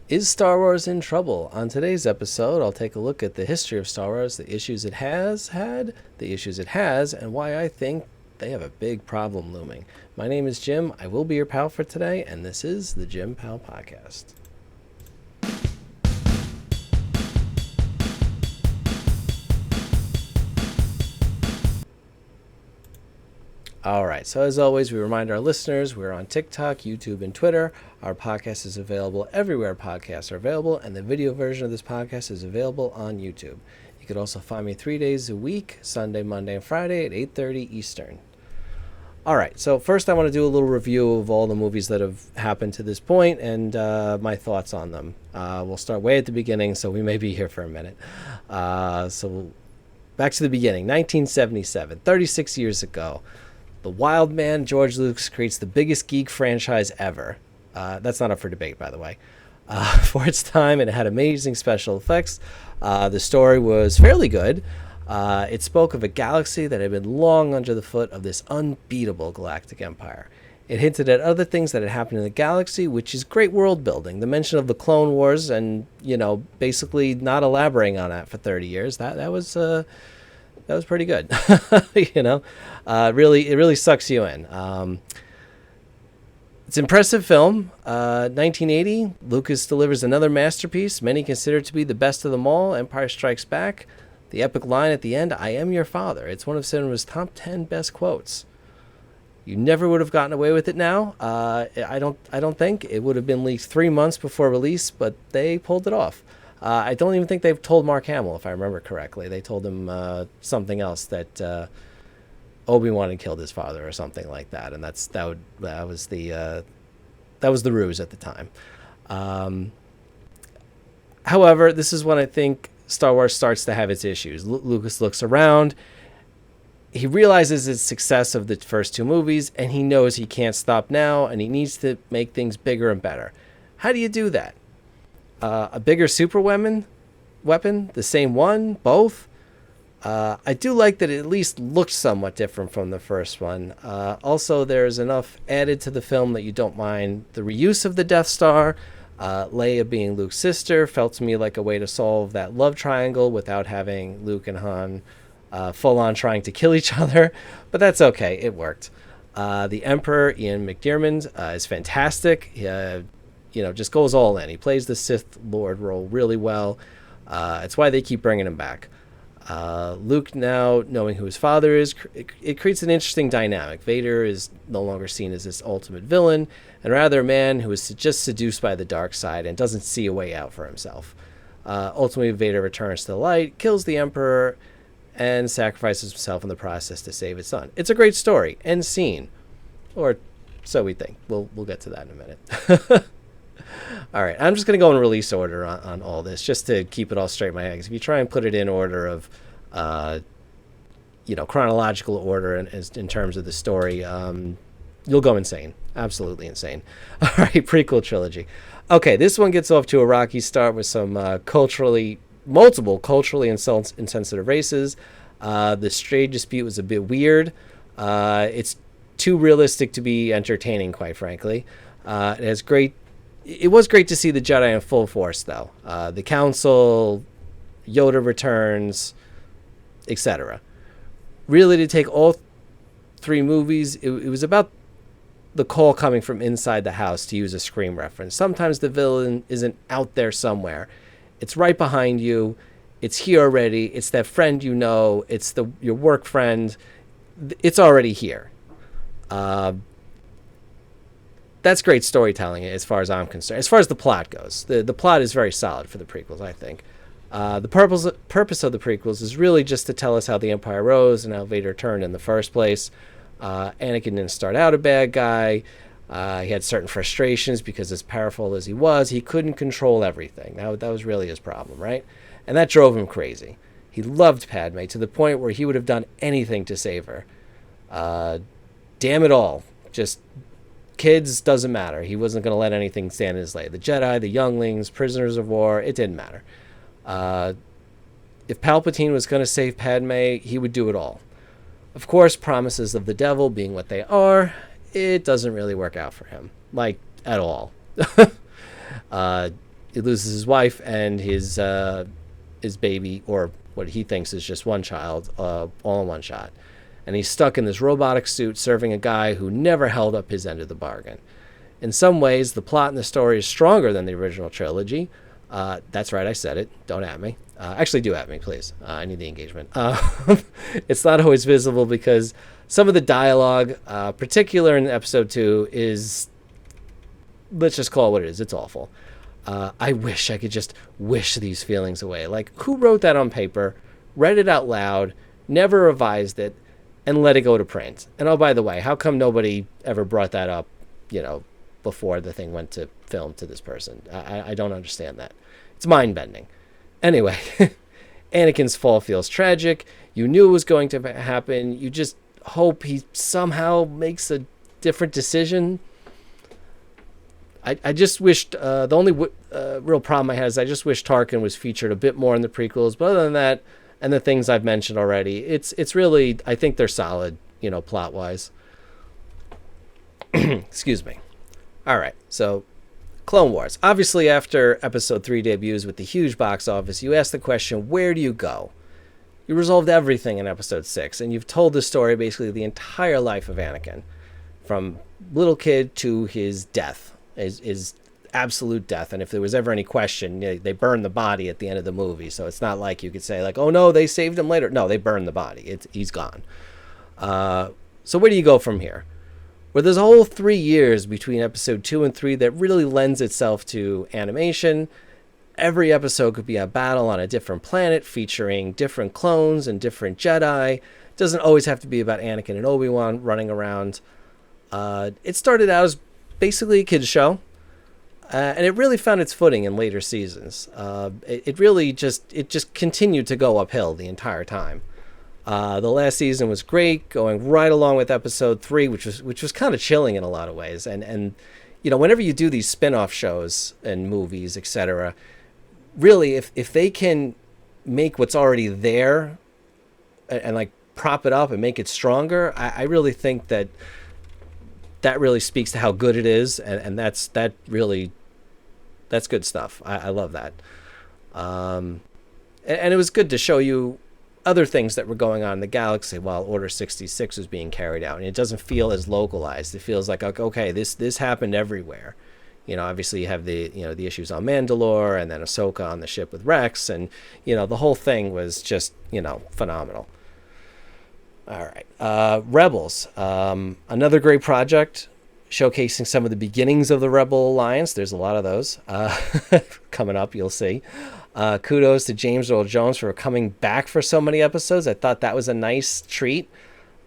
Is Star Wars in trouble? On today's episode, I'll take a look at the history of Star Wars, the issues it has had, the issues it has, and why I think they have a big problem looming. My name is Jim. I will be your pal for today, and this is the Jim Pal Podcast. All right, so as always, we remind our listeners we're on TikTok, YouTube, and Twitter. Our podcast is available everywhere podcasts are available, and the video version of this podcast is available on YouTube. You could also find me 3 days a week, Sunday, Monday, and Friday at 8:30 Eastern. All right, so first I want to do a little review of all the movies that have happened to this point and my thoughts on them. We'll start way at the beginning, so we may be here for a minute. Back to the beginning, 1977, 36 years ago. The wild man, George Lucas, creates the biggest geek franchise ever. That's not up for debate, by the way. For its time, it had amazing special effects. The story was fairly good. It spoke of a galaxy that had been long under the foot of this unbeatable galactic empire. It hinted at other things that had happened in the galaxy, which is great world building. The mention of the Clone Wars and, basically not elaborating on that for 30 years. That was pretty good. It really sucks you in. It's an impressive film. 1980, Lucas delivers another masterpiece, many consider to be the best of them all, Empire Strikes Back. The epic line at the end, "I am your father." It's one of cinema's top 10 best quotes. You never would have gotten away with it now. I don't think. It would have been leaked 3 months before release, but they pulled it off. I don't even think they've told Mark Hamill, if I remember correctly. They told him something else, that Obi-Wan had killed his father or something like that, and that was the ruse at the time. However, this is when I think Star Wars starts to have its issues. Lucas looks around. He realizes the success of the first two movies, and he knows he can't stop now, and he needs to make things bigger and better. How do you do that? A bigger super weapon? The same one? Both? I do like that it at least looks somewhat different from the first one. Also, there's enough added to the film that you don't mind the reuse of the Death Star. Leia being Luke's sister felt to me like a way to solve that love triangle without having Luke and Han full on trying to kill each other. But that's okay. It worked. The Emperor, Ian McDiarmid, is fantastic. Just goes all in. He plays the Sith Lord role really well. It's why they keep bringing him back. Luke now knowing who his father is, it creates an interesting dynamic. Vader is no longer seen as this ultimate villain, and rather a man who is just seduced by the dark side and doesn't see a way out for himself. Ultimately, Vader returns to the light, kills the Emperor, and sacrifices himself in the process to save his son. It's a great story. End scene. Or so we think. We'll get to that in a minute. All right, I'm just going to go in release order on all this, just to keep it all straight in my head. If you try and put it in order of, chronological order in terms of the story, you'll go insane. Absolutely insane. All right, prequel trilogy. Okay, this one gets off to a rocky start with some multiple culturally insensitive races. The Stray dispute was a bit weird. It's too realistic to be entertaining, quite frankly. It was great to see the Jedi in full force, though. The Council, Yoda returns, etc. Really, to take all three movies, it was about the call coming from inside the house, to use a Scream reference. Sometimes the villain isn't out there somewhere. It's right behind you. It's here already. It's that friend you know. It's your work friend. It's already here. That's great storytelling as far as I'm concerned. As far as the plot goes, the plot is very solid for the prequels, I think. The purpose of the prequels is really just to tell us how the Empire rose and how Vader turned in the first place. Anakin didn't start out a bad guy. He had certain frustrations because as powerful as he was, he couldn't control everything. That was really his problem, right? And that drove him crazy. He loved Padme to the point where he would have done anything to save her. Damn it all. Just kids, doesn't matter. He wasn't going to let anything stand in his way. The Jedi, the younglings, prisoners of war, it didn't matter. If Palpatine was going to save Padme, he would do it all. Of course, promises of the devil being what they are, it doesn't really work out for him. Like, at all. he loses his wife and his baby, or what he thinks is just one child, all in one shot. And he's stuck in this robotic suit serving a guy who never held up his end of the bargain. In some ways, the plot and the story is stronger than the original trilogy. That's right, I said it. Don't at me. Actually, do at me, please. I need the engagement. It's not always visible because some of the dialogue, particular in episode 2, is, let's just call it what it is. It's awful. I wish I could just wish these feelings away. Like, who wrote that on paper, read it out loud, never revised it, and let it go to print? And oh, by the way, how come nobody ever brought that up, before the thing went to film to this person? I don't understand that. It's mind-bending. Anyway, Anakin's fall feels tragic. You knew it was going to happen. You just hope he somehow makes a different decision. I just wished, the only real problem I had is I just wish Tarkin was featured a bit more in the prequels. But other than that, and the things I've mentioned already, it's really, I think they're solid, plot-wise. Excuse me. All right, so Clone Wars. Obviously, after Episode 3 debuts with the huge box office, you ask the question, where do you go? You resolved everything in Episode 6, and you've told the story basically the entire life of Anakin, from little kid to his death. Is absolute death. And if there was ever any question, they burned the body at the end of the movie. So it's not like you could say like, oh no, they saved him later. No, they burned the body. He's gone. So where do you go from here? Well, there's a whole 3 years between episode 2 and 3 that really lends itself to animation. Every episode could be a battle on a different planet featuring different clones and different Jedi. It doesn't always have to be about Anakin and Obi-Wan running around. It started out as basically a kid's show, and it really found its footing in later seasons. It really just continued to go uphill the entire time. The last season was great, going right along with episode 3, which was kind of chilling in a lot of ways. And whenever you do these spin-off shows and movies, etc., really, if they can make what's already there and like prop it up and make it stronger, I really think that really speaks to how good it is, and that's good stuff. I love that. And it was good to show you other things that were going on in the galaxy while Order 66 was being carried out, and it doesn't feel as localized. It feels like, okay, this happened everywhere. Obviously you have the issues on Mandalore, and then Ahsoka on the ship with Rex, and the whole thing was just phenomenal. All right, Rebels, another great project showcasing some of the beginnings of the Rebel Alliance. There's a lot of those coming up, you'll see. Kudos to James Earl Jones for coming back for so many episodes. I thought that was a nice treat.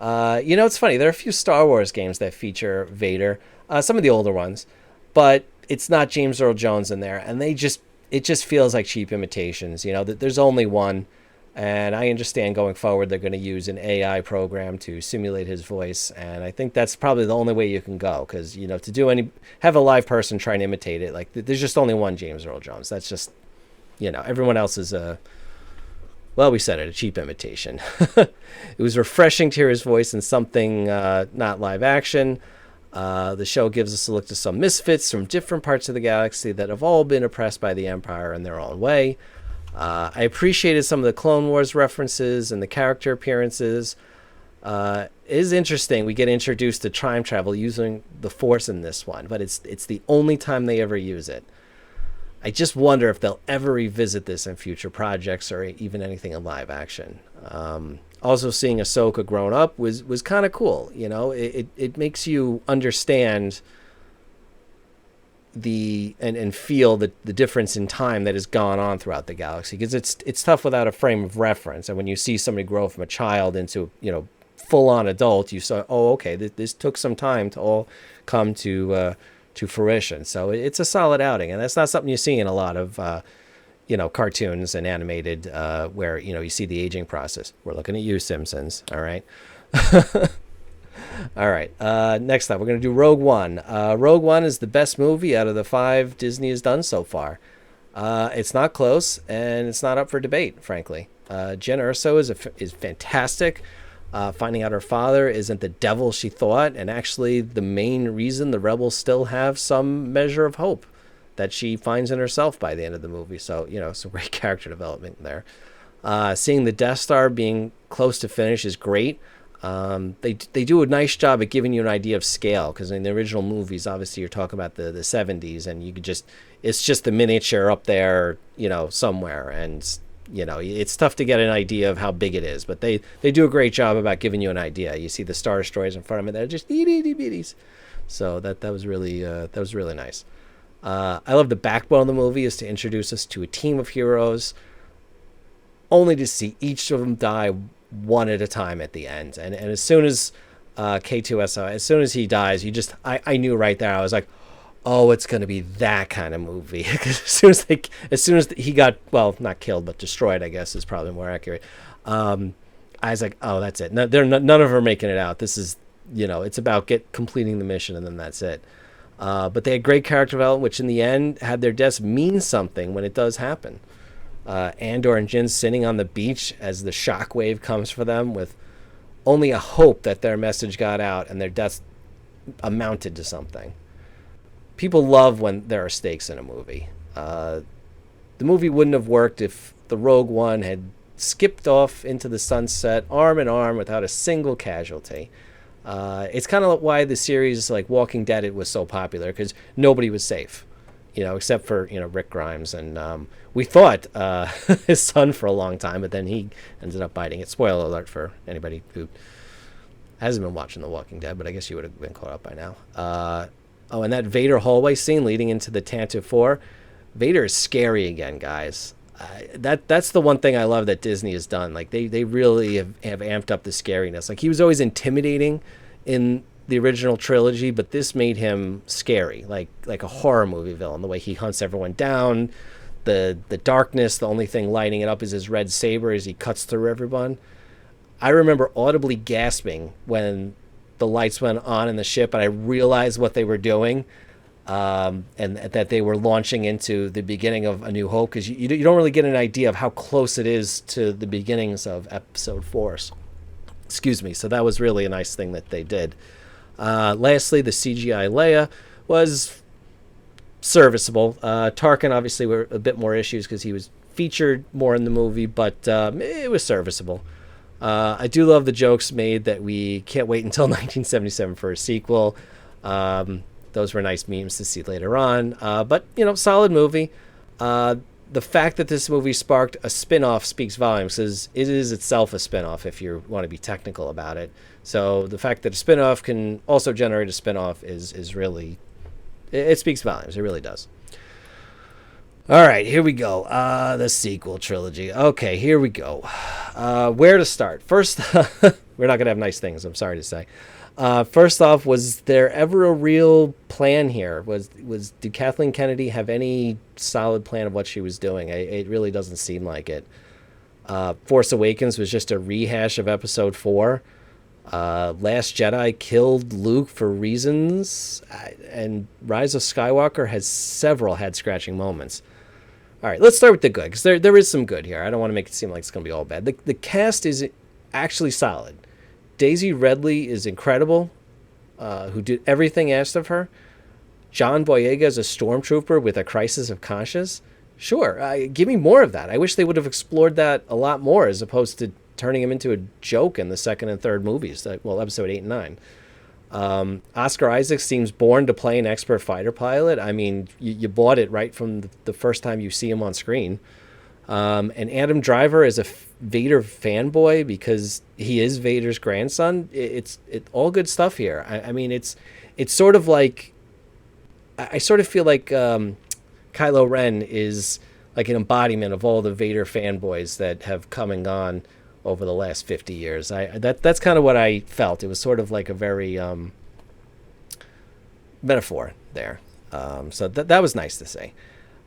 It's funny, there are a few Star Wars games that feature Vader, some of the older ones, but it's not James Earl Jones in there, and it just feels like cheap imitations. There's only one. And I understand going forward they're going to use an AI program to simulate his voice, and I think that's probably the only way you can go, because to have a live person try and imitate it, like there's just only one James Earl Jones. That's just everyone else is we said it, a cheap imitation. It was refreshing to hear his voice in something not live action. The show gives us a look to some misfits from different parts of the galaxy that have all been oppressed by the Empire in their own way. I appreciated some of the Clone Wars references and the character appearances. It is interesting. We get introduced to time travel using the Force in this one, but it's the only time they ever use it. I just wonder if they'll ever revisit this in future projects or even anything in live action. Also, seeing Ahsoka grown up was kind of cool. It makes you understand and feel the difference in time that has gone on throughout the galaxy, because it's tough without a frame of reference. And when you see somebody grow from a child into full-on adult, you say, oh, okay, this took some time to all come to fruition. So it's a solid outing, and that's not something you see in a lot of cartoons and animated where you see the aging process. We're looking at you, Simpsons. All right. All right, next up, we're going to do Rogue One. Rogue One is the best movie out of the 5 Disney has done so far. It's not close, and it's not up for debate, frankly. Jen Erso is fantastic. Finding out her father isn't the devil she thought, and actually the main reason the rebels still have some measure of hope. that she finds in herself by the end of the movie. So, some great character development there. Seeing the Death Star being close to finish is great. They do a nice job at giving you an idea of scale, because in the original movies, obviously you're talking about the 70s, and it's just the miniature up there, somewhere, and it's tough to get an idea of how big it is, but they do a great job about giving you an idea. You see the Star Destroyers in front of me, they're just itty bitties. So that was really nice. I love the backbone of the movie is to introduce us to a team of heroes, only to see each of them die one at a time at the end. And as soon as K2SO, as soon as he dies, I knew right there. I was like, oh, it's going to be that kind of movie. Because as soon as he got, well, not killed, but destroyed, I guess is probably more accurate. I was like, oh, that's it. None of them are making it out. This is, it's about completing the mission, and then that's it. But they had great character development, which in the end had their deaths mean something when it does happen. Andor and Jyn sitting on the beach as the shockwave comes for them, with only a hope that their message got out and their deaths amounted to something. People love when there are stakes in a movie. The movie wouldn't have worked if the Rogue One had skipped off into the sunset arm in arm without a single casualty. It's kind of why the series like Walking Dead, it was so popular, because nobody was safe, except for Rick Grimes, and we thought his son for a long time, but then he ended up biting it. Spoiler alert for anybody who hasn't been watching The Walking Dead, but I guess you would have been caught up by now. And that Vader hallway scene leading into the Tantive 4, Vader is scary again, guys. That's the one thing I love that Disney has done. Like they really have amped up the scariness. Like he was always intimidating in the original trilogy, but this made him scary, like a horror movie villain. The way he hunts everyone down, the darkness, the only thing lighting it up is his red saber as he cuts through everyone. I remember audibly gasping when the lights went on in the ship and I realized what they were doing, and that they were launching into the beginning of A New Hope, because you don't really get an idea of how close it is to the beginnings of Episode 4. Excuse me. So that was really a nice thing that they did. Lastly, the CGI Leia was serviceable. Tarkin obviously were a bit more issues because he was featured more in the movie, but it was serviceable. I do love the jokes made that we can't wait until 1977 for a sequel. Those were nice memes to see later on. But, solid movie. The fact that this movie sparked a spin-off speaks volumes, because it is itself a spin-off if you want to be technical about it. So the fact that a spin-off can also generate a spin-off is really, it speaks volumes. It really does. All right, here we go. The sequel trilogy. Okay, here we go. Where to start? First, we're not going to have nice things, I'm sorry to say. First off, was there ever a real plan here? Did Kathleen Kennedy have any solid plan of what she was doing? It really doesn't seem like it. Force Awakens was just a rehash of Episode 4. Last Jedi killed Luke for reasons, and Rise of Skywalker has several head-scratching moments. All right, let's start with the good, because there is some good here. I don't want to make it seem like it's going to be all bad. The cast is actually solid. Daisy Ridley is incredible, who did everything asked of her. John Boyega is a stormtrooper with a crisis of conscience. Sure, give me more of that. I wish they would have explored that a lot more, as opposed to turning him into a joke in the second and third movies, Episode 8 and 9. Oscar Isaac seems born to play an expert fighter pilot. I mean, you bought it right from the first time you see him on screen. And Adam Driver is a Vader fanboy because he is Vader's grandson. It's all good stuff here. I mean, it's sort of like, I sort of feel like Kylo Ren is like an embodiment of all the Vader fanboys that have come and gone over the last 50 years. That's kind of what I felt. It was sort of like a very metaphor there. So that was nice to see.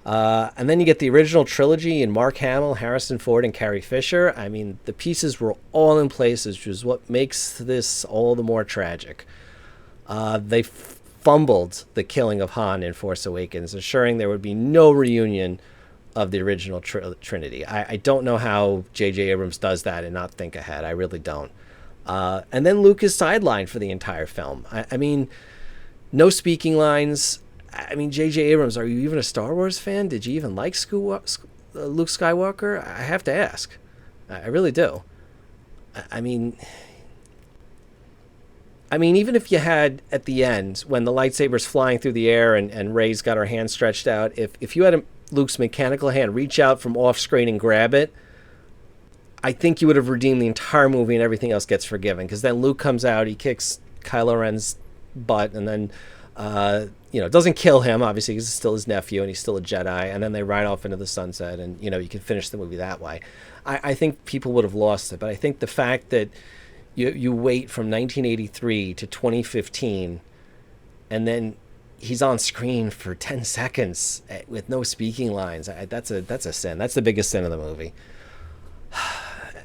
And then you get the original trilogy and Mark Hamill, Harrison Ford, and Carrie Fisher. I mean, the pieces were all in place, which is what makes this all the more tragic. They fumbled the killing of Han in Force Awakens, ensuring there would be no reunion of the original Trinity. I don't know how J.J. Abrams does that and not think ahead. I really don't. And then Luke is sidelined for the entire film. I mean, no speaking lines. I mean, J.J. Abrams, are you even a Star Wars fan? Did you even like Luke Skywalker? I have to ask. I really do. I mean, even if you had at the end when the lightsaber's flying through the air and Rey's got her hand stretched out, if you had Luke's mechanical hand reach out from off screen and grab it, I think you would have redeemed the entire movie and everything else gets forgiven. Because then Luke comes out, he kicks Kylo Ren's butt, and then doesn't kill him obviously because it's still his nephew and he's still a Jedi, and then they ride off into the sunset, and you can finish the movie that way. I think people would have lost it, but I think the fact that you wait from 1983 to 2015, and then he's on screen for 10 seconds with no speaking lines. That's a sin. That's the biggest sin of the movie.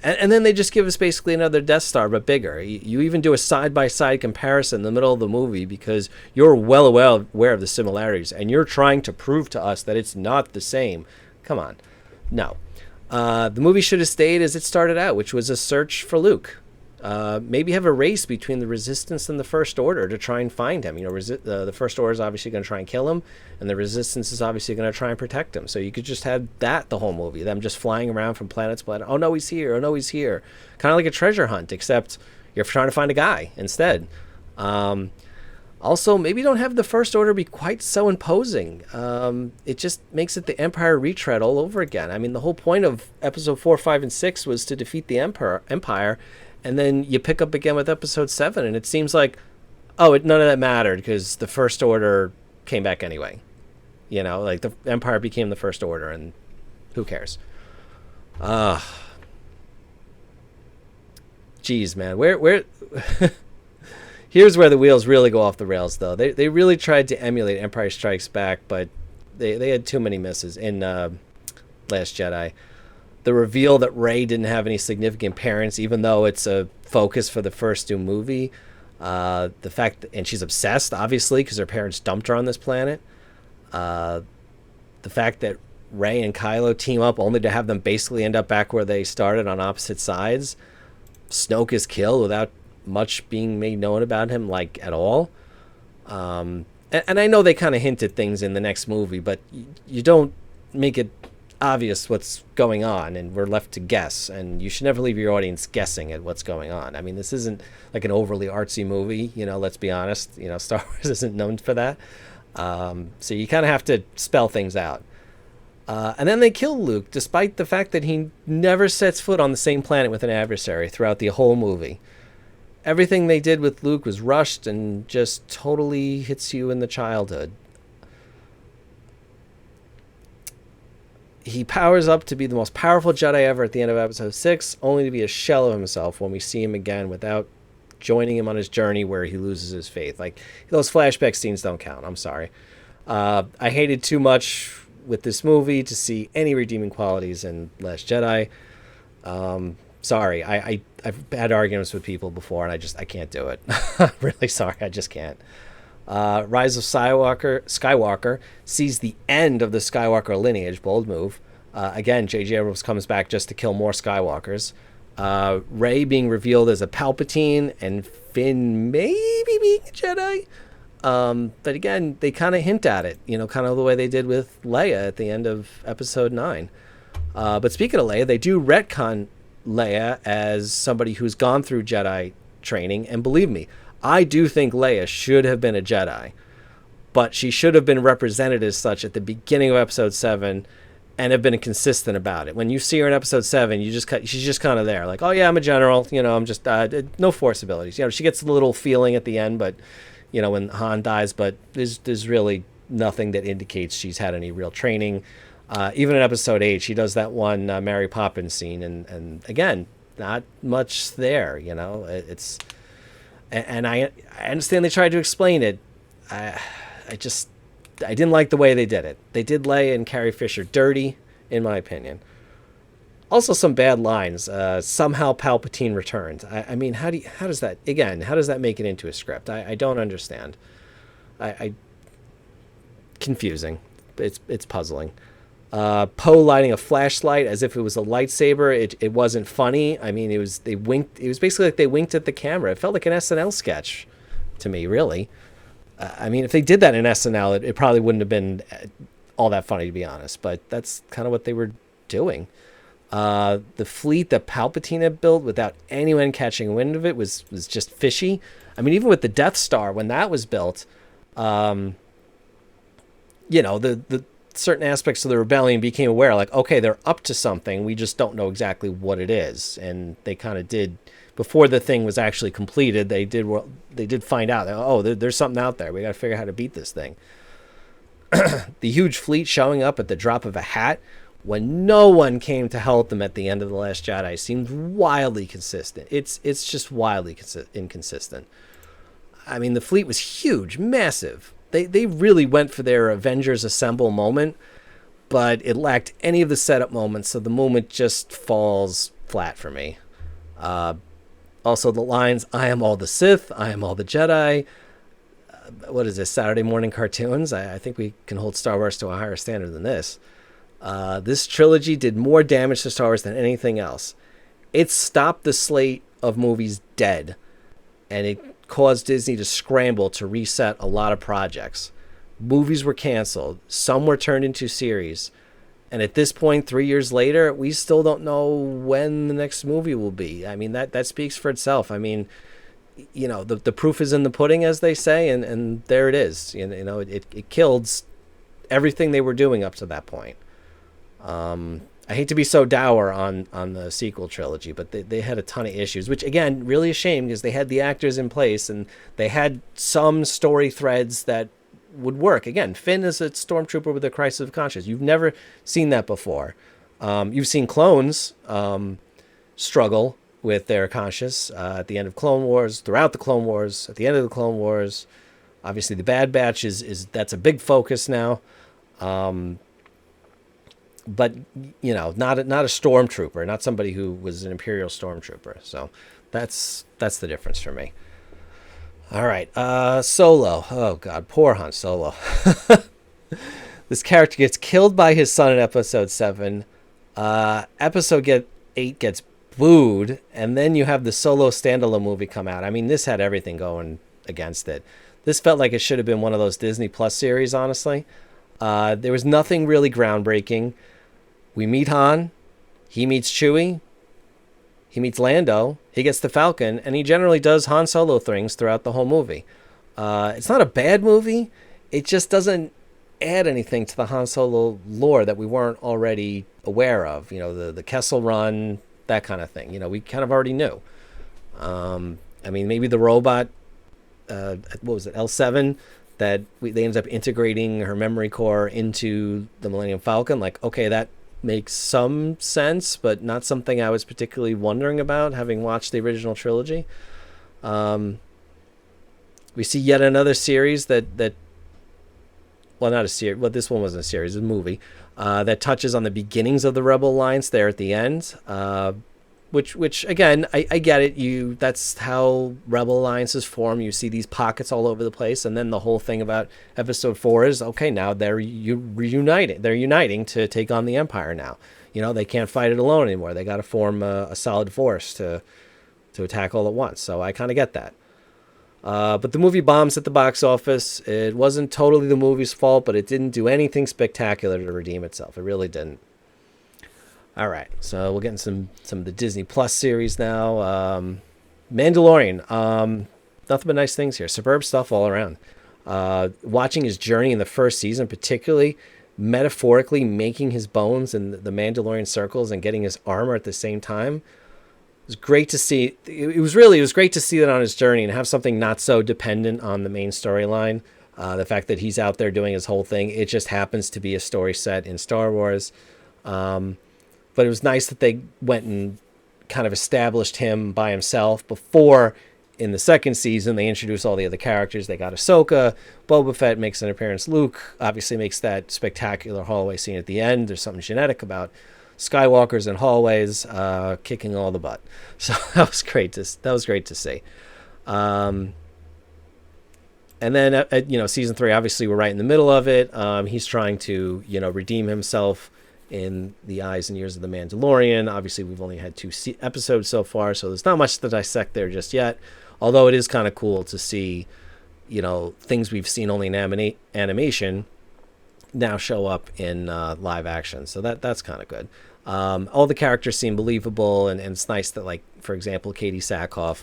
And then they just give us basically another Death Star, but bigger. You even do a side-by-side comparison in the middle of the movie because you're well aware of the similarities, and you're trying to prove to us that it's not the same. Come on. No. The movie should have stayed as it started out, which was a search for Luke. Maybe have a race between the Resistance and the First Order to try and find him. The First Order is obviously going to try and kill him, and the Resistance is obviously going to try and protect him. So you could just have that the whole movie, them just flying around from planet to planet. Oh no, he's here. Oh no, he's here. Kind of like a treasure hunt, except you're trying to find a guy instead. Also, maybe don't have the First Order be quite so imposing. It just makes it the Empire retread all over again. I mean, the whole point of Episode 4, 5, and 6 was to defeat the Empire. And then you pick up again with Episode 7, and it seems like, none of that mattered because the First Order came back anyway. Like the Empire became the First Order, and who cares? Geez, man, where? Here's where the wheels really go off the rails, though. They really tried to emulate Empire Strikes Back, but they had too many misses in Last Jedi. The reveal that Rey didn't have any significant parents, even though it's a focus for the first new movie. The fact and she's obsessed, obviously, because her parents dumped her on this planet. The fact that Rey and Kylo team up only to have them basically end up back where they started on opposite sides. Snoke is killed without much being made known about him, like, at all. And I know they kind of hinted things in the next movie, but you don't make it obvious what's going on, and we're left to guess, and you should never leave your audience guessing at what's going on. I mean, this isn't like an overly artsy movie, let's be honest. Star Wars isn't known for that. So you kind of have to spell things out. And then they kill Luke, despite the fact that he never sets foot on the same planet with an adversary throughout the whole movie. Everything they did with Luke was rushed and just totally hits you in the childhood. He powers up to be the most powerful Jedi ever at the end of Episode 6, only to be a shell of himself when we see him again without joining him on his journey where he loses his faith. Like, those flashback scenes don't count. I'm sorry. I hated too much with this movie to see any redeeming qualities in Last Jedi. Sorry. I've had arguments with people before, and I can't do it. I'm really sorry. I just can't. Rise of Skywalker sees the end of the Skywalker lineage. Bold move. Again, J.J. Abrams comes back just to kill more Skywalkers. Rey being revealed as a Palpatine, and Finn maybe being a Jedi. But again, they kind of hint at it, kind of the way they did with Leia at the end of Episode 9. But speaking of Leia, they do retcon Leia as somebody who's gone through Jedi training, and believe me, I do think Leia should have been a Jedi, but she should have been represented as such at the beginning of Episode 7 and have been consistent about it. When you see her in Episode 7, she's just kind of there, like, oh yeah, I'm a general, I'm just no Force abilities. She gets a little feeling at the end, but when Han dies, but there's really nothing that indicates she's had any real training. Even in Episode 8, she does that one Mary Poppins scene, and again, not much there. It's. And I understand they tried to explain it. I didn't like the way they did it. They did Leia and Carrie Fisher dirty, in my opinion. Also, some bad lines. Somehow Palpatine returned. I mean, how does that make it into a script? I don't understand. Confusing. It's puzzling. Poe lighting a flashlight as if it was a lightsaber. It wasn't funny. I mean, it was basically like they winked at the camera. It felt like an SNL sketch to me, really. I mean, if they did that in SNL, it probably wouldn't have been all that funny, to be honest. But that's kind of what they were doing. The fleet that Palpatine had built without anyone catching wind of it was just fishy. I mean, even with the Death Star, when that was built, the certain aspects of the rebellion became aware, like, okay, they're up to something. We just don't know exactly what it is. And they kind of did, before the thing was actually completed, they did find out that, oh, there's something out there. We got to figure out how to beat this thing. The huge fleet showing up at the drop of a hat when no one came to help them at the end of The Last Jedi seemed wildly consistent. It's just wildly inconsistent. I mean, the fleet was huge, massive. They really went for their Avengers Assemble moment, but it lacked any of the setup moments, so the moment just falls flat for me. Also, the lines, I am all the Sith, I am all the Jedi. What is this, Saturday morning cartoons? I think we can hold Star Wars to a higher standard than this. This trilogy did more damage to Star Wars than anything else. It stopped the slate of movies dead, and it caused Disney to scramble to reset a lot of projects. Movies were canceled. Some were turned into series. And at this point, 3 years later, we still don't know when the next movie will be. I mean, that speaks for itself. I mean, the proof is in the pudding, as they say, and there it is. It killed everything they were doing up to that point. I hate to be so dour on the sequel trilogy, but they had a ton of issues, which, again, really a shame because they had the actors in place and they had some story threads that would work. Again, Finn is a stormtrooper with a crisis of conscience. You've never seen that before. You've seen clones struggle with their conscience at the end of Clone Wars, throughout the Clone Wars, at the end of the Clone Wars. Obviously, the Bad Batch is that's a big focus now. But not a stormtrooper, not somebody who was an Imperial stormtrooper. So that's the difference for me. All right, Solo. Oh God, poor Han Solo. This character gets killed by his son in Episode 7. Episode 8 gets booed, and then you have the Solo standalone movie come out. I mean, this had everything going against it. This felt like it should have been one of those Disney Plus series, honestly. There was nothing really groundbreaking. We meet Han, he meets Chewie, he meets Lando, he gets the Falcon, and he generally does Han Solo things throughout the whole movie. It's not a bad movie, it just doesn't add anything to the Han Solo lore that we weren't already aware of. The Kessel Run, that kind of thing. We kind of already knew. I mean, maybe the robot, what was it, L7, that they ended up integrating her memory core into the Millennium Falcon. Like, okay, that makes some sense, but not something I was particularly wondering about, having watched the original trilogy. We see yet another series that well, not a series. Well, this one wasn't a series, it's a movie that touches on the beginnings of the Rebel Alliance there at the end. Which again, I get it. That's how Rebel Alliances form. You see these pockets all over the place, and then the whole thing about Episode 4 is, okay, now they're reuniting. They're uniting to take on the Empire now. They can't fight it alone anymore. They got to form a solid force to attack all at once. So I kind of get that. But the movie bombs at the box office. It wasn't totally the movie's fault, but it didn't do anything spectacular to redeem itself. It really didn't. All right, so we'll get into some of the Disney Plus series now. Mandalorian, nothing but nice things here. Superb stuff all around. Watching his journey in the first season, particularly metaphorically making his bones in the Mandalorian circles and getting his armor at the same time, it was great to see. It was great to see that on his journey and have something not so dependent on the main storyline. The fact that he's out there doing his whole thing, it just happens to be a story set in Star Wars. But it was nice that they went and kind of established him by himself before, in the second season, they introduced all the other characters. They got Ahsoka, Boba Fett makes an appearance, Luke obviously makes that spectacular hallway scene at the end. There's something genetic about Skywalkers and hallways kicking all the butt. So that was great to see. And then, season 3, obviously we're right in the middle of it. He's trying to, redeem himself in the eyes and ears of the Mandalorian. Obviously, we've only had 2 episodes so far, so there's not much to dissect there just yet. Although it is kind of cool to see, things we've seen only in animation now show up in live action. So that's kind of good. All the characters seem believable, and it's nice that, like, for example, Katie Sackhoff,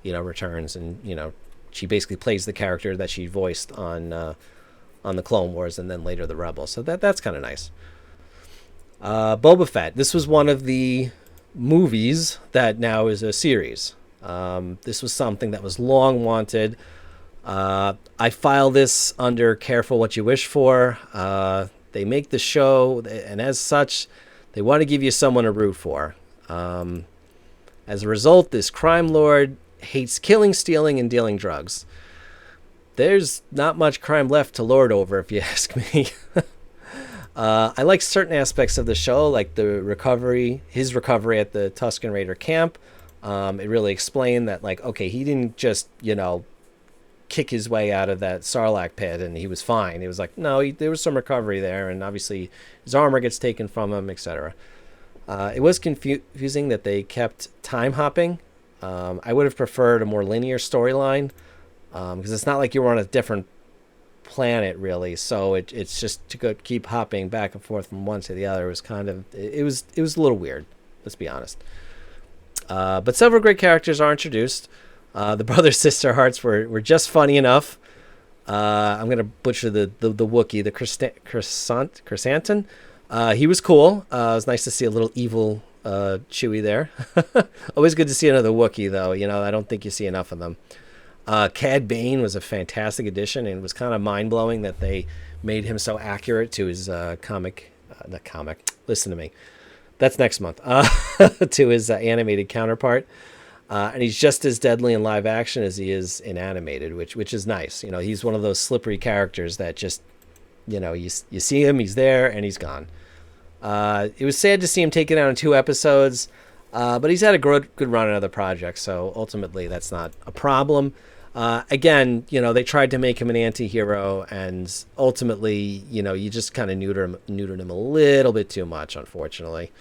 returns, and she basically plays the character that she voiced on the Clone Wars and then later the Rebels. So that's kind of nice. Boba Fett. This was one of the movies that now is a series. This was something that was long wanted. I file this under careful what you wish for. They make the show, and as such, they want to give you someone to root for. As a result, this crime lord hates killing, stealing, and dealing drugs. There's not much crime left to lord over, if you ask me. I like certain aspects of the show, like his recovery at the Tusken Raider camp. It really explained that, like, okay, he didn't just, kick his way out of that Sarlacc pit and he was fine. It was like, no, there was some recovery there, and obviously his armor gets taken from him, etc. It was confusing that they kept time hopping. I would have preferred a more linear storyline, because it's not like you were on a different planet, really. So it's just to keep hopping back and forth from one to the other was kind of, it was a little weird, let's be honest. But several great characters are introduced. The brother-sister hearts were just funny enough. I'm going to butcher the Wookiee, the Chrysanthemum. He was cool. It was nice to see a little evil Chewie there. Always good to see another Wookiee, though. I don't think you see enough of them. Cad Bane was a fantastic addition, and it was kind of mind-blowing that they made him so accurate to his listen to me. That's next month. To his animated counterpart. And he's just as deadly in live action as he is in animated, which is nice. He's one of those slippery characters that just, you see him, he's there, and he's gone. It was sad to see him taken out in 2 episodes, but he's had a good run in other projects, so ultimately that's not a problem. Again, they tried to make him an anti-hero, and ultimately, you just kind of neutered him a little bit too much, unfortunately.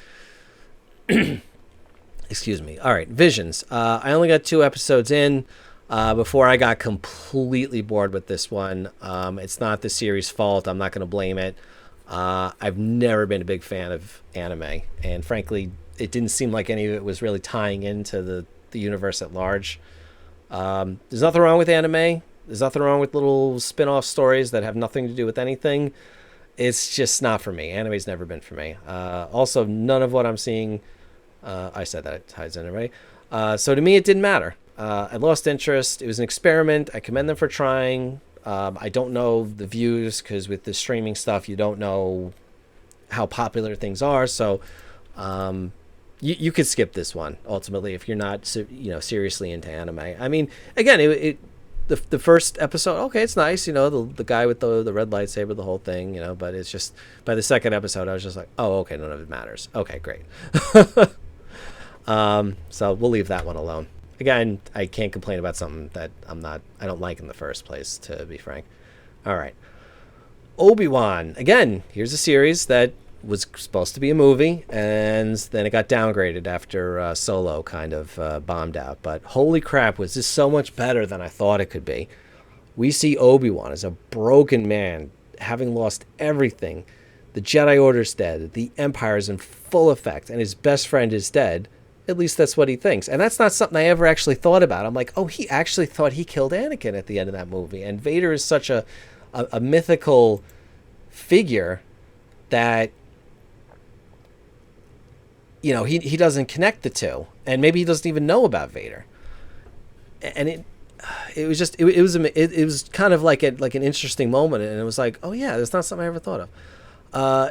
Excuse me. All right, Visions. I only got 2 episodes in before I got completely bored with this one. It's not the series' fault. I'm not going to blame it. I've never been a big fan of anime, and frankly, it didn't seem like any of it was really tying into the universe at large. There's nothing wrong with anime. There's nothing wrong with little spin-off stories that have nothing to do with anything. It's just not for me. Anime's never been for me. Also, none of what I'm seeing... I said that it ties in, right? So to me, it didn't matter. I lost interest. It was an experiment. I commend them for trying. I don't know the views, because with the streaming stuff, you don't know how popular things are. So you could skip this one, ultimately, if you're not seriously into anime. I mean, again, the first episode, okay, it's nice, the guy with the red lightsaber, the whole thing, but it's just, by the second episode, I was just like, oh, okay, none of it matters. Okay, great. So we'll leave that one alone. Again, I can't complain about something that I don't like in the first place, to be frank. All right. Obi-Wan. Again, here's a series that was supposed to be a movie, and then it got downgraded after Solo kind of bombed out. But holy crap, was this so much better than I thought it could be. We see Obi-Wan as a broken man, having lost everything. The Jedi Order's dead. The Empire is in full effect, and his best friend is dead. At least that's what he thinks. And that's not something I ever actually thought about. I'm like, oh, he actually thought he killed Anakin at the end of that movie. And Vader is such a mythical figure that, he doesn't connect the two. And maybe he doesn't even know about Vader. And it was just, it was kind of like an interesting moment. And it was like, oh yeah, that's not something I ever thought of.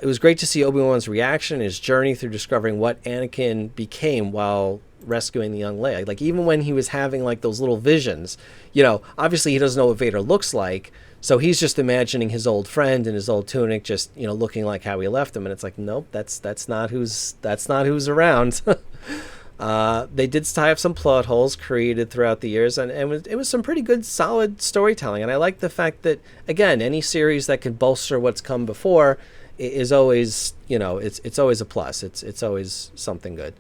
It was great to see Obi-Wan's reaction, his journey through discovering what Anakin became while rescuing the young Leia. Like, even when he was having like those little visions, obviously he doesn't know what Vader looks like, so he's just imagining his old friend in his old tunic, just looking like how he left him. And it's like, nope, that's not who's around. They did tie up some plot holes created throughout the years, and it was some pretty good, solid storytelling. And I like the fact that, again, any series that can bolster what's come before is always, it's always a plus. It's always something good.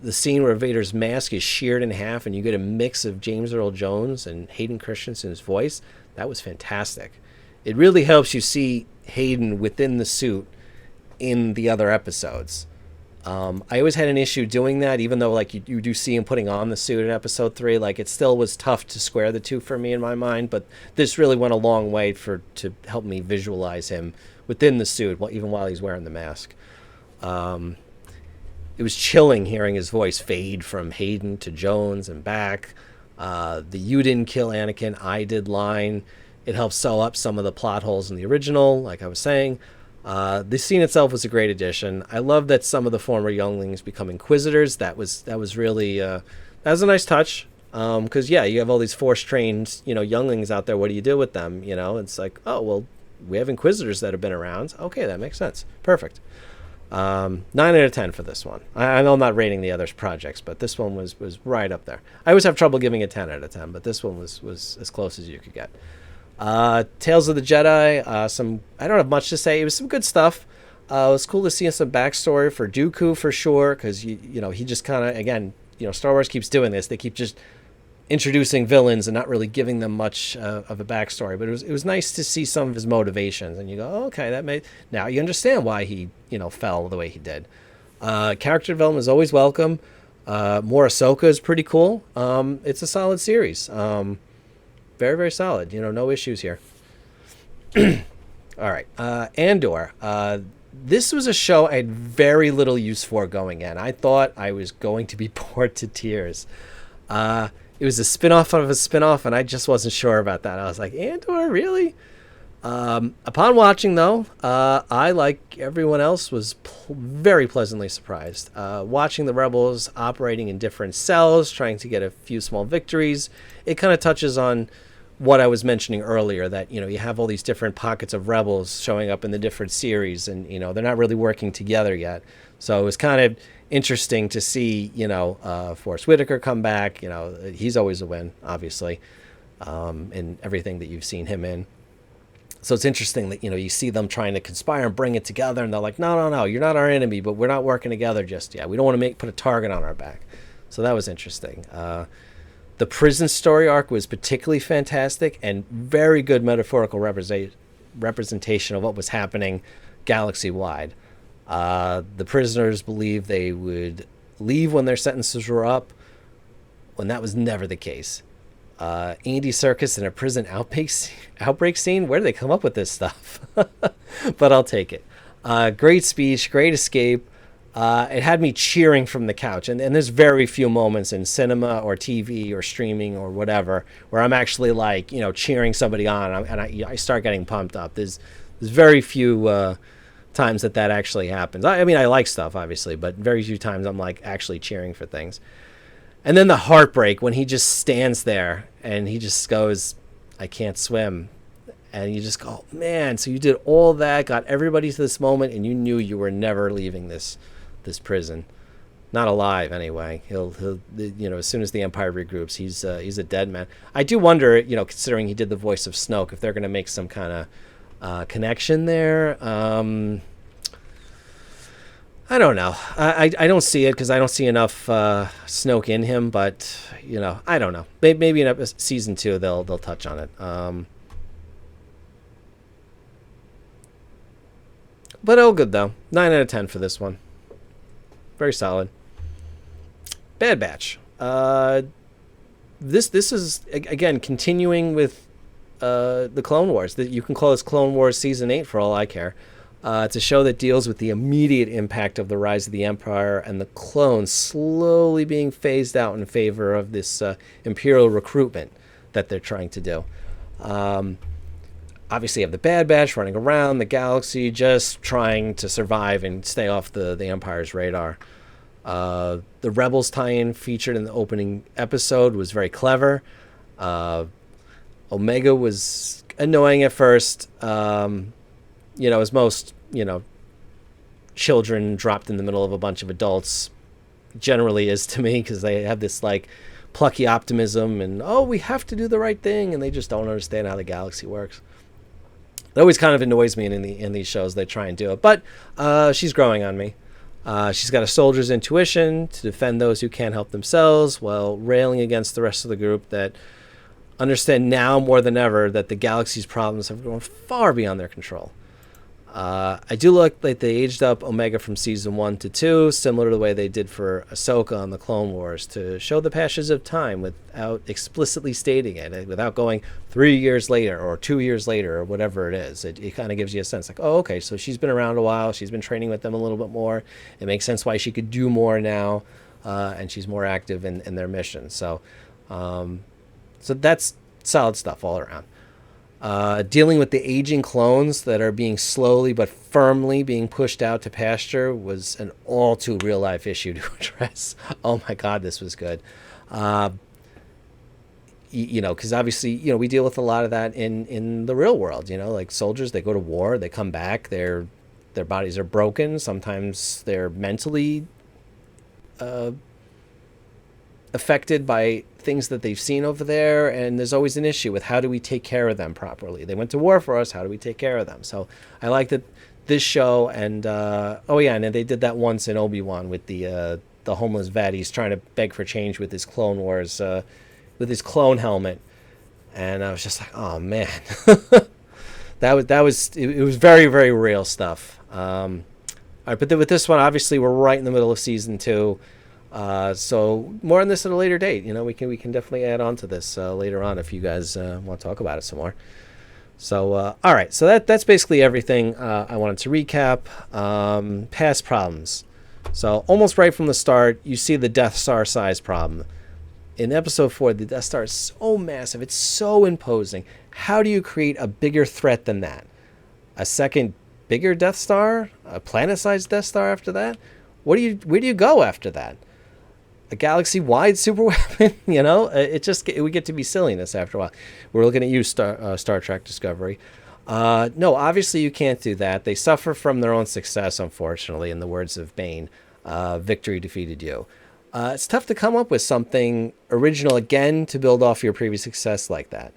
the scene where Vader's mask is sheared in half and you get a mix of James Earl Jones and Hayden Christensen's voice, that was fantastic. It really helps you see Hayden within the suit in the other episodes. I always had an issue doing that, even though like you do see him putting on the suit in episode 3. Like it still was tough to square the two for me in my mind, but this really went a long way to help me visualize him within the suit, even while he's wearing the mask. It was chilling hearing his voice fade from Hayden to Jones and back. The "you didn't kill Anakin, I did" line. It helps sew up some of the plot holes in the original, like I was saying. The scene itself was a great addition. I love that some of the former younglings become inquisitors. That was really that was a nice touch. Because you have all these Force-trained younglings out there. What do you do with them? It's like, oh well, we have inquisitors that have been around. Okay, that makes sense. Perfect. 9 out of 10 for this one. I know I'm not rating the other projects, but this one was right up there. I always have trouble giving it 10 out of 10, but this one was as close as you could get. Tales of the Jedi, I don't have much to say. It was some good stuff. It was cool to see some backstory for Dooku for sure, because he just kind of, again, Star Wars keeps doing this. They keep just introducing villains and not really giving them much of a backstory. But it was nice to see some of his motivations, and you go, oh, okay, now you understand why he fell the way he did. Character development is always welcome. More Ahsoka is pretty cool. It's a solid series. Very, very solid. No issues here. All right. Andor. This was a show I had very little use for going in. I thought I was going to be bored to tears. It was a spinoff of a spinoff, and I just wasn't sure about that. I was like, Andor, really? Upon watching, though, I, like everyone else, was very pleasantly surprised. Watching the rebels operating in different cells, trying to get a few small victories, it kind of touches on what I was mentioning earlier, that, you have all these different pockets of rebels showing up in the different series, and, they're not really working together yet. So it was kind of interesting to see, Forrest Whitaker come back. He's always a win, obviously, in everything that you've seen him in. So it's interesting that, you see them trying to conspire and bring it together, and they're like, no, you're not our enemy, but we're not working together just yet. We don't want to put a target on our back. So that was interesting. The prison story arc was particularly fantastic and very good metaphorical representation of what was happening galaxy-wide. The prisoners believed they would leave when their sentences were up, when that was never the case. Andy Serkis in a prison outbreak scene? Where do they come up with this stuff? But I'll take it. Great speech, great escape. It had me cheering from the couch. And there's very few moments in cinema or TV or streaming or whatever where I'm actually like, cheering somebody on and I start getting pumped up. There's very few times that actually happens. I mean, I like stuff, obviously, but very few times I'm like actually cheering for things. And then the heartbreak when he just stands there and he just goes, I can't swim. And you just go, man, so you did all that, got everybody to this moment, and you knew you were never leaving this prison. Not alive, anyway. He'll as soon as the Empire regroups, he's a dead man. I do wonder, considering he did the voice of Snoke, if they're going to make some kind of connection there. I don't know. I don't see it because I don't see enough Snoke in him, but, I don't know. Maybe in season 2 they'll touch on it. But all good, though. 9 out of 10 for this one. Very solid. Bad Batch. This is, again, continuing with the Clone Wars. You can call this Clone Wars Season 8 for all I care. It's a show that deals with the immediate impact of the rise of the Empire and the clones slowly being phased out in favor of this Imperial recruitment that they're trying to do. Obviously, you have the Bad Batch running around the galaxy, just trying to survive and stay off the Empire's radar. The Rebels tie-in featured in the opening episode was very clever. Omega was annoying at first. As most, children dropped in the middle of a bunch of adults generally is to me, because they have this, like, plucky optimism and, oh, we have to do the right thing, and they just don't understand how the galaxy works. It always kind of annoys me in these shows they try and do it, but she's growing on me. She's got a soldier's intuition to defend those who can't help themselves, while railing against the rest of the group that understand now more than ever that the galaxy's problems have grown far beyond their control. I do like that they aged up Omega from season 1 to 2, similar to the way they did for Ahsoka on the Clone Wars, to show the passage of time without explicitly stating it, without going 3 years later or 2 years later or whatever it is. It kind of gives you a sense like, oh, okay, so she's been around a while. She's been training with them a little bit more. It makes sense why she could do more now, and she's more active in their mission. So that's solid stuff all around. Dealing with the aging clones that are being slowly but firmly being pushed out to pasture was an all too real life issue to address. Oh my God, this was good. Because obviously, we deal with a lot of that in the real world. Like soldiers, they go to war, they come back, their bodies are broken. Sometimes they're mentally affected by things that they've seen over there, and there's always an issue with how do we take care of them properly. They went to war for us, how do we take care of them? So I like that this show, and and they did that once in Obi-Wan with the homeless vet. He's trying to beg for change with his Clone Wars, with his clone helmet, and I was just like, oh man. It was very, very real stuff. All right, but with this one, obviously we're right in the middle of season 2. So more on this at a later date. We can definitely add on to this later on if you guys want to talk about it some more. So all right, so that's basically everything I wanted to recap. Past problems. So almost right from the start, you see the Death Star size problem. In episode 4, the Death Star is so massive, it's so imposing. How do you create a bigger threat than that? A second bigger Death Star? A planet-sized Death Star after that? Where do you go after that? A galaxy-wide superweapon? It would get to be silliness after a while. We're looking at you, Star Trek Discovery. No, obviously you can't do that. They suffer from their own success, unfortunately, in the words of Bane. Victory defeated you. It's tough to come up with something original again to build off your previous success like that.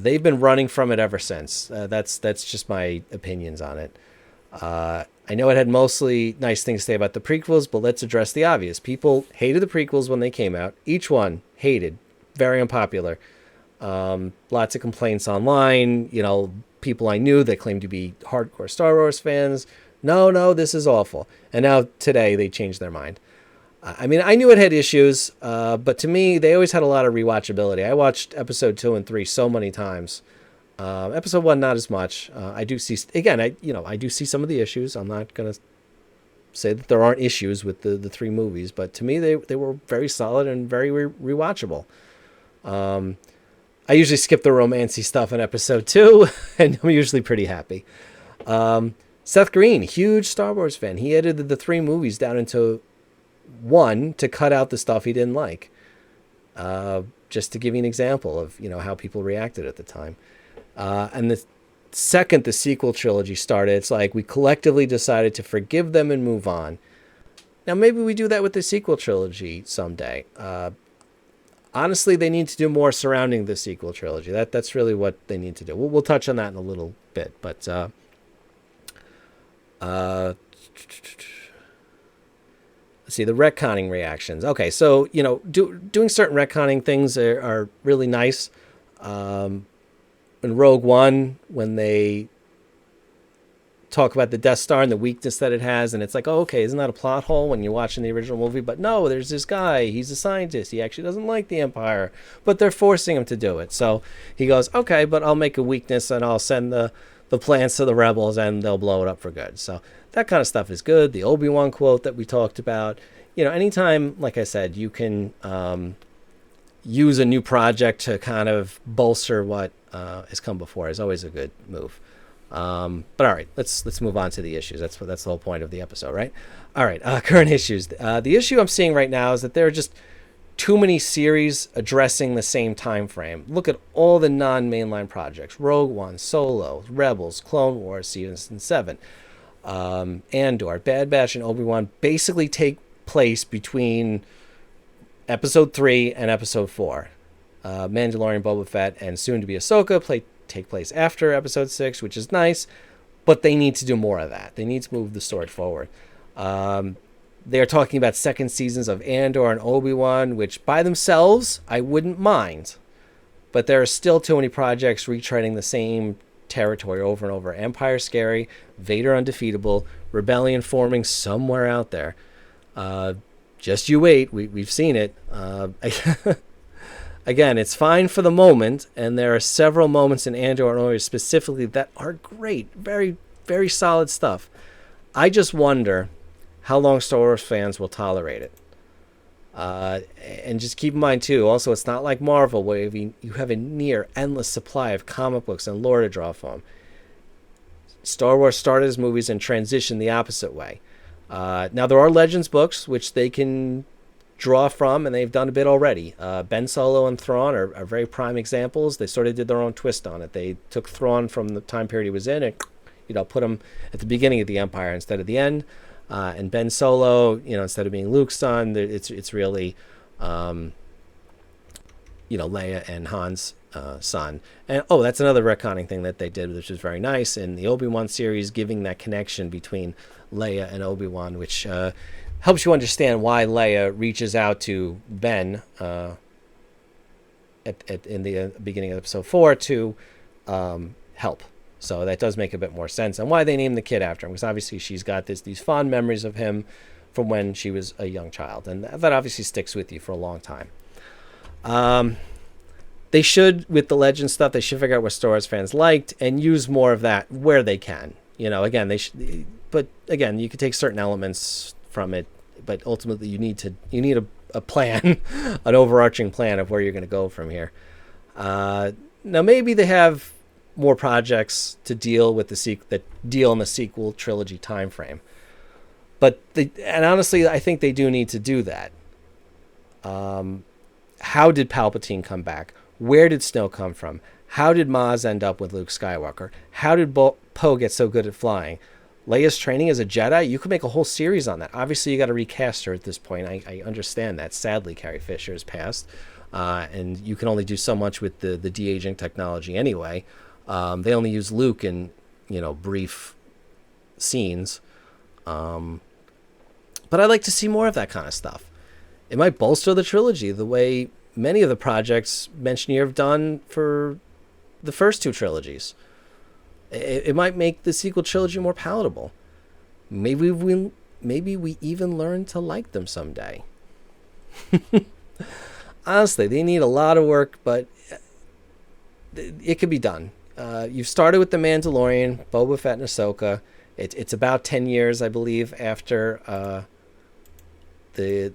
They've been running from it ever since. That's just my opinions on it. I know it had mostly nice things to say about the prequels, but let's address the obvious. People hated the prequels when they came out. Each one hated. Very unpopular. Lots of complaints online. People I knew that claimed to be hardcore Star Wars fans. No, this is awful. And now today they changed their mind. I mean, I knew it had issues, but to me, they always had a lot of rewatchability. I watched episode 2 and 3 so many times. Episode 1, not as much. I do see, again, I do see some of the issues. I'm not going to say that there aren't issues with the 3 movies, but to me, they were very solid and very rewatchable. I usually skip the romancy stuff in episode 2, and I'm usually pretty happy. Seth Green, huge Star Wars fan. He edited the 3 movies down into 1 to cut out the stuff he didn't like. Just to give you an example of, how people reacted at the time. And the second the sequel trilogy started, it's like we collectively decided to forgive them and move on. Now, maybe we do that with the sequel trilogy someday. Honestly, they need to do more surrounding the sequel trilogy. That's really what they need to do. We'll touch on that in a little bit. But let's see, the retconning reactions. Okay, so, doing certain retconning things are really nice. In Rogue One, when they talk about the Death Star and the weakness that it has, and it's like, oh, okay, isn't that a plot hole when you're watching the original movie? But no, there's this guy, he's a scientist, he actually doesn't like the Empire, but they're forcing him to do it. So he goes, okay, but I'll make a weakness and I'll send the plans to the rebels and they'll blow it up for good. So that kind of stuff is good. The Obi-Wan quote that we talked about, anytime, like I said, you can use a new project to kind of bolster what has come before is always a good move. But all right, let's move on to the issues. That's the whole point of the episode, right? All right, current issues. The issue I'm seeing right now is that there are just too many series addressing the same time frame. Look at all the non-mainline projects: Rogue One, Solo, Rebels, Clone Wars, Season 7, Andor, Bad Batch, and Obi-Wan basically take place between Episode 3 and Episode 4. Mandalorian, Boba Fett, and soon to be Ahsoka take place after Episode 6, which is nice, but they need to do more of that. They need to move the story forward. They're talking about second seasons of Andor and Obi-Wan, which by themselves I wouldn't mind. But there are still too many projects retreading the same territory over and over. Empire scary, Vader undefeatable, rebellion forming somewhere out there. Just you wait. We've seen it. Again, it's fine for the moment, and there are several moments in Andor and Obi specifically that are great. Very, very solid stuff. I just wonder how long Star Wars fans will tolerate it. And just keep in mind, too, also, it's not like Marvel, where you have a near endless supply of comic books and lore to draw from. Star Wars started as movies and transitioned the opposite way. Now, there are Legends books, which they can draw from, and they've done a bit already. Ben Solo and Thrawn are very prime examples. They sort of did their own twist on it. They took Thrawn from the time period he was in and, put him at the beginning of the Empire instead of the end. And Ben Solo, instead of being Luke's son, it's really, Leia and Han's son. And, that's another retconning thing that they did, which was very nice. In the Obi-Wan series, giving that connection between Leia and Obi-Wan, which helps you understand why Leia reaches out to Ben in the beginning of episode 4 to help. So that does make a bit more sense, and why they named the kid after him, because obviously she's got these fond memories of him from when she was a young child, and that obviously sticks with you for a long time. They should, with the Legend stuff, they should figure out what Star Wars fans liked and use more of that where they can. Again, they should, but again, you could take certain elements from it, but ultimately you need a plan, an overarching plan of where you're going to go from here. Now maybe they have more projects to deal with that deal in the sequel trilogy time frame, and honestly, I think they do need to do that. How did Palpatine come back? Where did Snow come from? How did Maz end up with Luke Skywalker? How did Poe get so good at flying? Leia's training as a Jedi, you could make a whole series on that. Obviously, you got to recast her at this point. I understand that. Sadly, Carrie Fisher has passed, and you can only do so much with the de-aging technology anyway. They only use Luke in, brief scenes. But I'd like to see more of that kind of stuff. It might bolster the trilogy the way many of the projects mentioned here have done for the first two trilogies. It might make the sequel trilogy more palatable. Maybe we even learn to like them someday. Honestly, they need a lot of work, but it could be done. You've started with The Mandalorian, Boba Fett, and Ahsoka. It's about 10 years, I believe, after the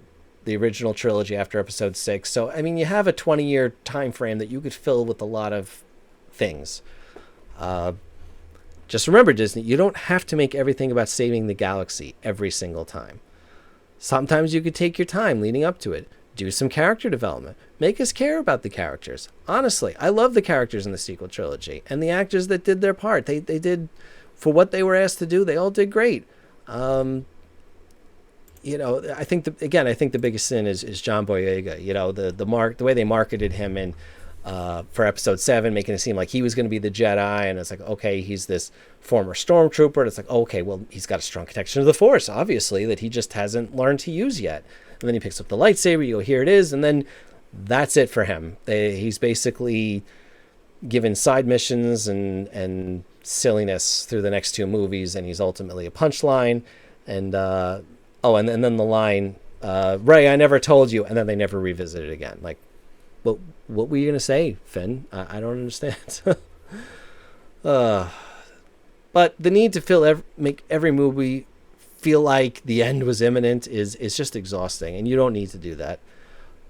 original trilogy, after Episode 6. So, you have a 20-year time frame that you could fill with a lot of things. Just remember, Disney, you don't have to make everything about saving the galaxy every single time. Sometimes you could take your time leading up to it. Do some character development. Make us care about the characters. Honestly, I love the characters in the sequel trilogy. And the actors that did their part. They did, for what they were asked to do, they all did great. I think the biggest sin is John Boyega. The way they marketed him in for Episode 7, making it seem like he was going to be the Jedi, and it's like, okay, he's this former stormtrooper, and it's like, okay, well, he's got a strong connection to the Force, obviously, that he just hasn't learned to use yet. And then he picks up the lightsaber, you go, here it is, and then that's it for him. He's basically given side missions and silliness through the next two movies, and he's ultimately a punchline. And and then the line, Rey, I never told you, and then they never revisit it again. Like, what were you gonna say, Finn? I don't understand. But the need to make every movie feel like the end was imminent is just exhausting, and you don't need to do that.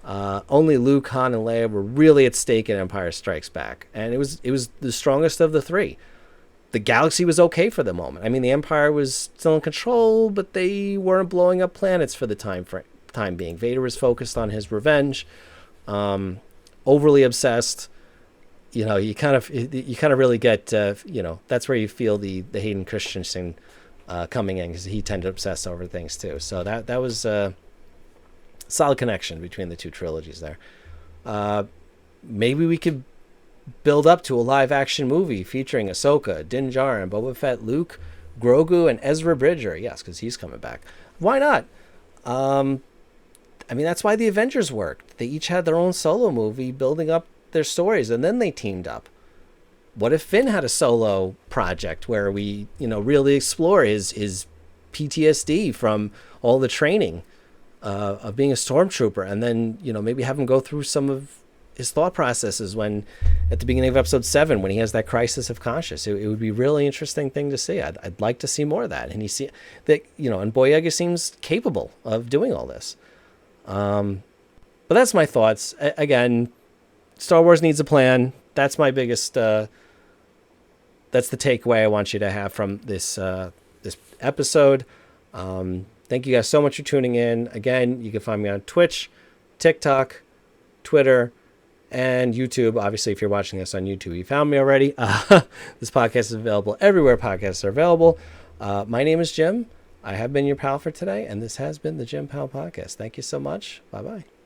Only Luke, Han, and Leia were really at stake in Empire Strikes Back, and it was the strongest of the three. The galaxy was okay for the moment. The Empire was still in control, but they weren't blowing up planets for the time being. Vader was focused on his revenge, overly obsessed. You kind of really get that's where you feel the Hayden Christensen coming in, because he tended to obsess over things too. So that was a solid connection between the two trilogies there. Maybe we could build up to a live action movie featuring Ahsoka, Din Djarin, Boba Fett, Luke, Grogu and Ezra Bridger. Yes, because he's coming back. Why not? I mean, that's why the Avengers worked. They each had their own solo movie building up their stories, and then they teamed up. What if Finn had a solo project where we, really explore his PTSD from all the training of being a stormtrooper, and then, maybe have him go through some of his thought processes when, at the beginning of episode 7, when he has that crisis of conscience. It would be a really interesting thing to see. I'd like to see more of that. And and Boyega seems capable of doing all this. But that's my thoughts. Again, Star Wars needs a plan. That's my biggest, that's the takeaway I want you to have from this episode. Thank you guys so much for tuning in. Again, you can find me on Twitch, TikTok, Twitter, and YouTube. Obviously, if you're watching this on YouTube, you found me already. This podcast is available everywhere podcasts are available. My name is Jim. I have been your pal for today, and this has been the Jim Powell Podcast. Thank you so much. Bye-bye.